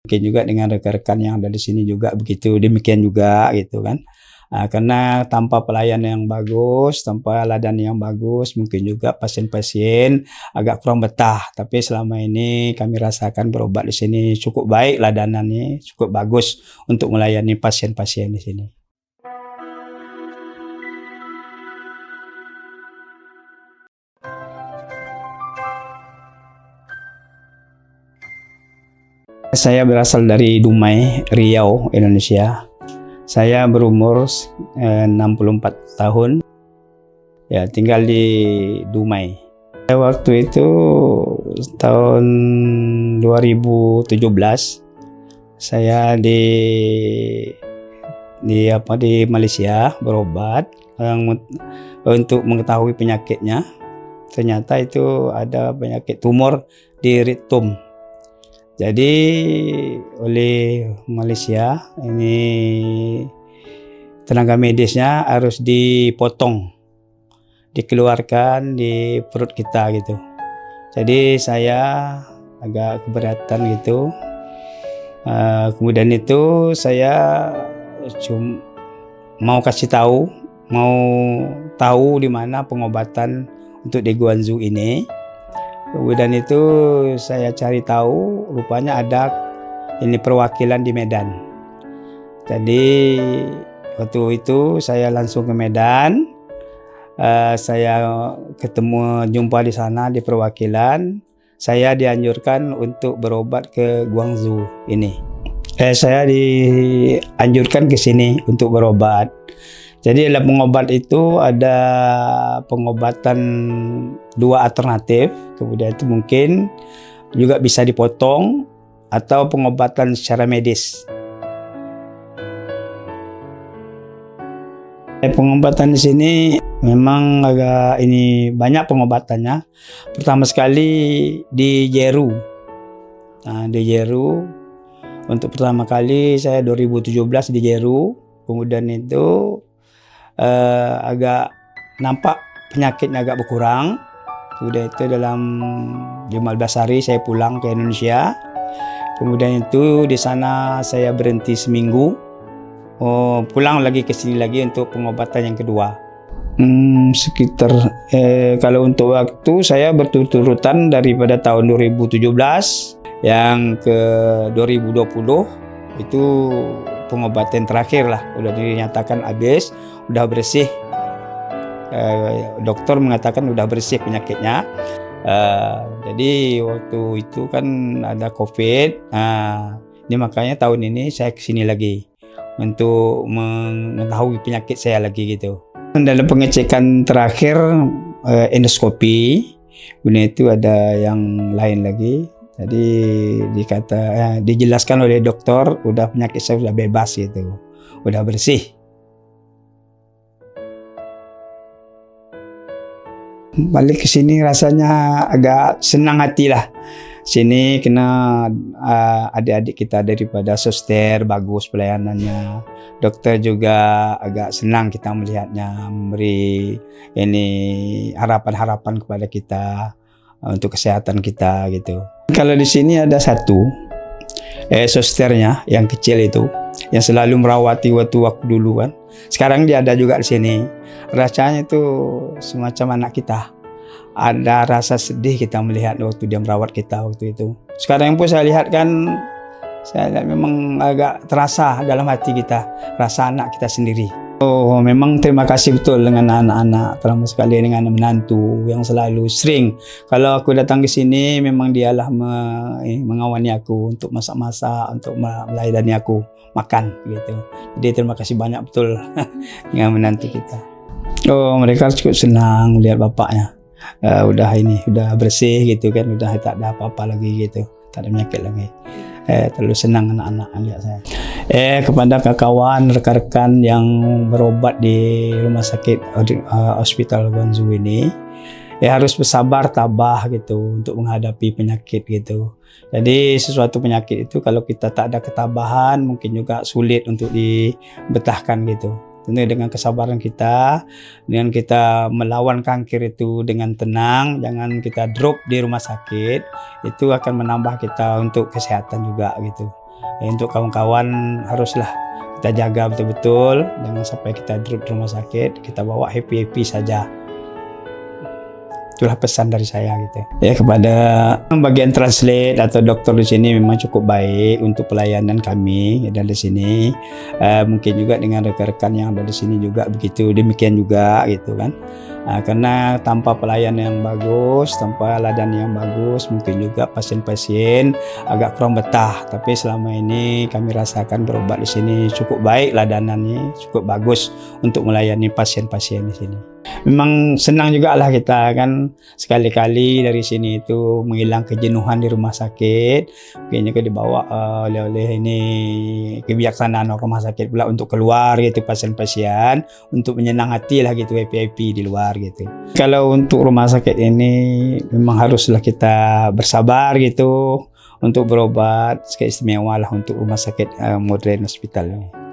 Mungkin juga dengan rekan-rekan yang ada di sini juga begitu, demikian juga gitu kan. Karena tanpa pelayanan yang bagus, tanpa ladan yang bagus, mungkin juga pasien-pasien agak kurang betah. Tapi selama ini kami rasakan berobat di sini cukup baik, ladanannya cukup bagus untuk melayani pasien-pasien di sini. Saya berasal dari Dumai, Riau, Indonesia. Saya berumur 64 tahun. Ya, tinggal di Dumai. Waktu itu tahun 2017 saya di Malaysia berobat untuk mengetahui penyakitnya. Ternyata itu ada penyakit tumor di rektum. Jadi oleh Malaysia ini tenaga medisnya harus dipotong, dikeluarkan di perut kita gitu. Jadi saya agak keberatan gitu. Kemudian itu saya mau tahu di mana pengobatan untuk di Guangzhou ini. Kemudian itu saya cari tahu, rupanya ada ini perwakilan di Medan. Jadi waktu itu saya langsung ke Medan. Saya jumpa di sana di perwakilan. Saya dianjurkan untuk berobat ke Guangzhou ini. Saya dianjurkan ke sini untuk berobat. Jadi dalam pengobat itu ada pengobatan 2 alternatif, kemudian itu mungkin juga bisa dipotong atau pengobatan secara medis. Pengobatan di sini memang agak banyak pengobatannya. Pertama sekali di Jeru. Di Jeru untuk pertama kali saya 2017 di Jeru. Kemudian itu agak nampak penyakitnya agak berkurang. Sudah itu dalam 15 hari saya pulang ke Indonesia. Kemudian itu di sana saya berhenti seminggu. Pulang lagi ke sini lagi untuk pengobatan yang kedua. Sekitar kalau untuk waktu saya berturut-turutan daripada tahun 2017 yang ke 2020 itu pengobatan terakhir lah, udah dinyatakan habis, udah bersih. Dokter mengatakan udah bersih penyakitnya. Jadi waktu itu kan ada COVID. Ini makanya tahun ini saya kesini lagi untuk mengetahui penyakit saya lagi gitu. Dalam pengecekan terakhir endoskopi, kemudian itu ada yang lain lagi. Jadi dijelaskan oleh dokter udah penyakit saya sudah bebas gitu, udah bersih. Balik ke sini rasanya agak senang hati lah. Sini kena adik-adik kita daripada suster bagus pelayanannya. Dokter juga agak senang kita melihatnya, memberi harapan-harapan kepada kita untuk kesehatan kita gitu. Kalau di sini ada satu susternya yang kecil itu yang selalu merawati waktu aku dulu kan. Sekarang dia ada juga di sini. Rasanya itu semacam anak kita. Ada rasa sedih kita melihat waktu dia merawat kita waktu itu. Sekarang pun saya lihat memang agak terasa dalam hati kita, rasa anak kita sendiri. Memang terima kasih betul dengan anak-anak, terutama sekali dengan menantu yang selalu sering. Kalau aku datang ke sini, memang dialah mengawani aku untuk masak-masak, untuk melayani aku makan gitu. Jadi terima kasih banyak betul dengan menantu kita. Mereka cukup senang melihat bapaknya. Udah bersih gitu kan, udah tak ada apa-apa lagi gitu, tak ada penyakit lagi. Terlalu senang anak-anak lihat saya. Kepada kawan rekan-rekan yang berobat di rumah sakit hospital Guangzhou ini, harus bersabar tabah gitu untuk menghadapi penyakit gitu. Jadi sesuatu penyakit itu kalau kita tak ada ketabahan mungkin juga sulit untuk dibetahkan gitu. Tentu dengan kesabaran kita, dengan kita melawan kanker itu dengan tenang, jangan kita drop di rumah sakit, itu akan menambah kita untuk kesehatan juga gitu. Untuk kawan-kawan haruslah kita jaga betul-betul, jangan sampai kita drop di rumah sakit, kita bawa happy-happy saja. Itulah pesan dari saya gitu. Ya, kepada bagian translate atau dokter di sini memang cukup baik untuk pelayanan kami dan di sini. Mungkin juga dengan rekan-rekan yang ada di sini juga begitu, demikian juga gitu kan. Karena tanpa pelayan yang bagus, tanpa ladan yang bagus, mungkin juga pasien-pasien agak kurang betah. Tapi selama ini kami rasakan berobat di sini cukup baik, ladanannya cukup bagus untuk melayani pasien-pasien di sini. Memang senang juga lah kita kan sekali-kali dari sini itu menghilang kejenuhan di rumah sakit. Mungkin juga dibawa oleh ini kebijaksanaan rumah sakit pula untuk keluar gitu pasien-pasien, untuk menyenang hati lah gitu, happy-happy di luar gitu. Kalau untuk rumah sakit ini memang haruslah kita bersabar gitu untuk berobat, istimewa lah untuk rumah sakit modern hospital ini.